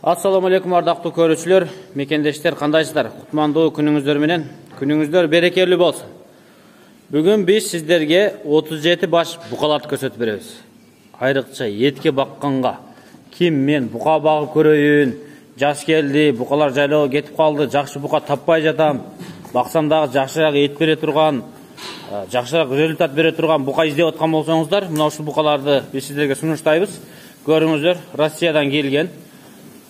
Assalamu алейкум ардактуу көрүүчүлөр, мекендештер, кандайсыздар? Кутмандуу күнүңүздөр менен, күнүңүздөр берекелүү болсун. Бүгүн биз сиздерге 37 баш букаларды көрсөтүп беребиз. Айрыкча этке бакканга, ким мен бука багып көрөйүн, жаш келди, букалар жайлоого кетип калды, жакшы бука таппай жатам, баксам дагы жакшыраак эт бере турган, жакшыраак результат бере турган бука издеп аткан болсоңуздар, мына ушул букаларды биз сиздерге сунуштайбыз. Көрүңүздөр, Россиядан келген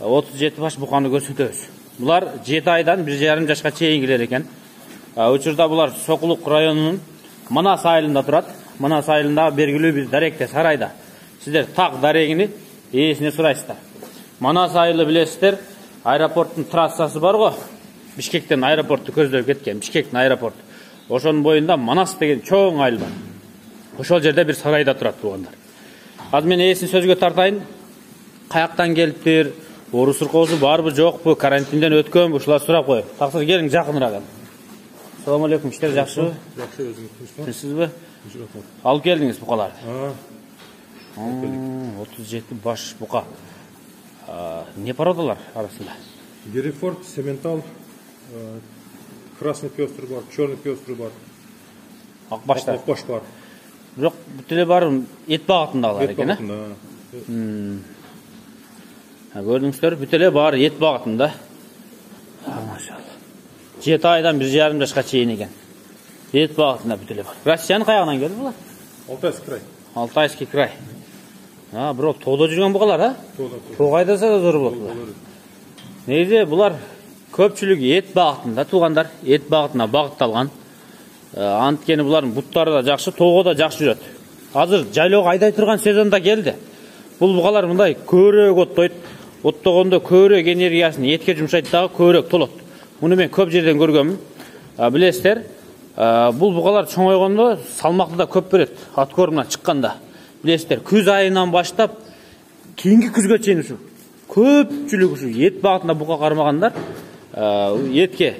37 баш буканы көрсөтөбүз. Булар 7 айдан 1,5 жашка чейингилер экен. Учурда булар Сокулук районунун Манас айылында турат. Манас айылында белгилүү бир даректе сарайда. Сиздер так дарегини ээсине сурайсыздар. Манас айылы билесиздер, аэропорттун трассасы бар го. Бишкектен аэропортту көздөп кеткен, Бишкектин аэропорту. Ошонун боюнда Манас деген чоң айыл бар. Ошол жерде бир сарайда турат туугандар. Азыр мен ээсин сөзгө тартайын. Каяктан келиптир? Орус ыркоосу барбы, жокпу? Карантинден өткөнбү? Ушулар сурап коём. Таксыр келиң жакыныраак. Assalamu alaikum, иштер жакшыбы? Жакшы, өзүңүз Тинчсизби? Алып келдиңиз букаларды? 37 баш бука. Не породалар арасында? Герефорд, Сементал, красный пёстрый бар, черный пёстрый бар. Акбаштар. Акбаш бар. Бирок бүтеле бар эт багытындагылар экен, Көрдүңүздөр, бүтеле бар эт багытында. Машалла. 7 айдан 1,5 жашка чейин экен. Эт багытында бүтеле бар. Россиянын каягынан келди булар? Алтайский край. Алтайский край. Бирок тоодо жүргөн букалар, Тоо айдаса да зор болот булар. Негизи булар көпчүлүгү эт багытында туугандар, эт багытына багытталган. Анткени булардын буттары да жакшы, тоого да жакшы жүрөт. Азыр жайлоого айдай турган сезонда келди. Бул букалар мындай көбүрөөк оттойт. Оттогондо көбүрөөк энергиясын этке жумшайт дагы көбүрөөк толот. Муну мен көп жерден көргөмүн. Билесиздер, бул букалар чоңойгондо салмакты да көп берет. Ат кормунан чыкканда. Билесиздер, күз айынан баштап кийинки күзгө чейин ушу көпчүлүк ушу эт багытында бука кармагандар, этке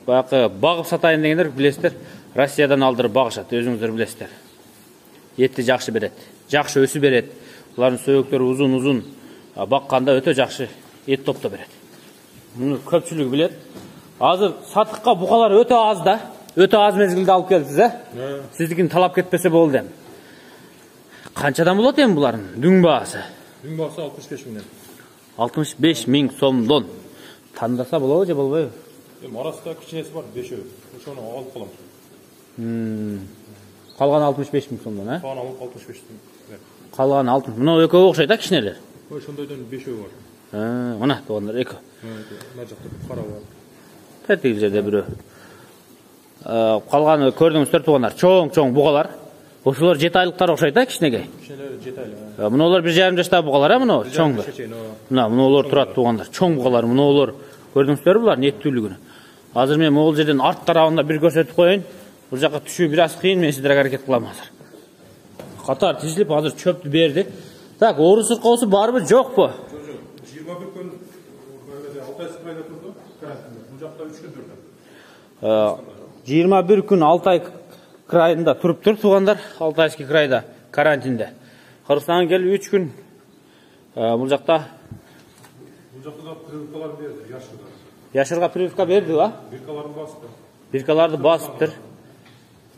баягы багып сатайын дегендер билесиздер, Россиядан алдырып багышат, өзүңүздөр билесиздер. Этти жакшы берет, жакшы өсү берет. Булардын сөйөктөрү узун-узун, бакканда өтө жакшы эт топто берет. Муну көпчүлүк билет. Азыр сатыкка букалар өтө аз да, өтө аз мезгилде алып келдиз, Сиздикин талап кетпесе болду эми. Канчадан болот эми булардын дүң баасы? Дүң баасы 65 миңден. 65 миң сомдон. Тандаса болобу же болбойбу? Арасында кичинеси бар, 5-өө. Ошону алып калам. Калган 65 миң сомдон, Калган 65 миң. Калган 60. Мына экөө окшойт, кичинелер. Ошондойдон 5-өө бар. Мына туугандар экөө. Мына жакта кара бар. Тетиги жерде бирөө. Калганы көрдүңүздөр туугандар, чоң бугалар. Ошолор 7 айлыктар окшойт, кичинеге. Кичинелер 7 айлык. Мыналар 1,5 жаштагы бугалар, мына чоңдор. Мыналар турат туугандар, чоң бугалар, мыналар. Көрдүңүздөрбү булардын эттүүлүгүн? Азыр мен могул жерден арт тарабында бир көрсөтүп коеюн. Бул жака түшүү бир аз кыйын, мен сиздерге аракет кылам азыр. Катар тизилип азыр чөптү берди. Так, орус ыркоосу барбы, жокпу? 21 күн Алтайский крайда турду, карантинде. Бул жакта 3 күн турду. 21 күн Алтай крайында туруптур туугандар, Алтайский крайда карантинде. Кыргызстанга келип 3 күн бул жакта да прививкалар берди, яшырга. Яшырга прививка берди, ба? Биркаларын басты. Биркаларды басыптыр.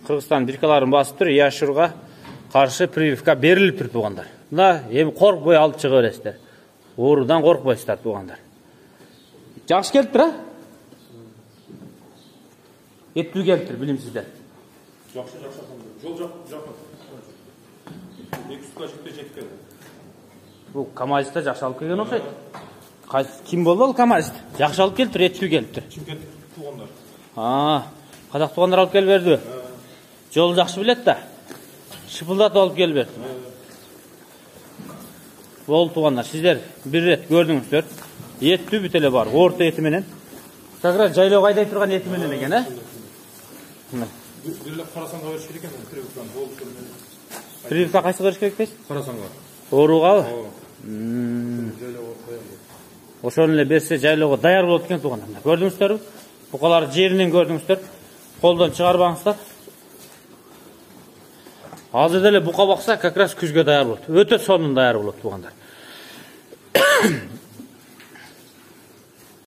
Кыргызстан биркаларын басыптыр, яшырга каршы прививка берилиптир туугандар. Мына эми коркпой алып чыга бересиздер. Оорудан коркпойсуздар туугандар. Жакшы келиптир, Эттүү келиптир, билимсиздер. Жакшы. Жол жакын. 200 км жетип келди. Бул КамАЗда жакшы алып келген окшойт. Ким болду ал КамАЗды? Жакшы алып келиптир, эттүү келиптир. Чимкент туугандар. Казак туугандар алып келип бердиби? Жол жакшы билет да. Шыпылдатып алып келип берди. Болду туугандар, сиздер бир рет көрдүңүздөр. Эттүү бүтеле бар, орто эти менен. Как раз жайлоого айдай турган эти менен экен, Бириле Карасанга бериш керек экен, прививканы болуп көрмөдүм. Прививка кайсы бериш керек дейсиз? Карасанга. Ооругабы? Жайлоого даяр. Ошону эле берсе жайлоого даяр болот экен туугандар. Көрдүңүздөрбү? Букаларды жеринен көрдүңүздөр. Колдон чыгарбаңыздар. Азыр деле бука бакса, как раз күзгө даяр болот. Өтө сонун даяр болот тугандар.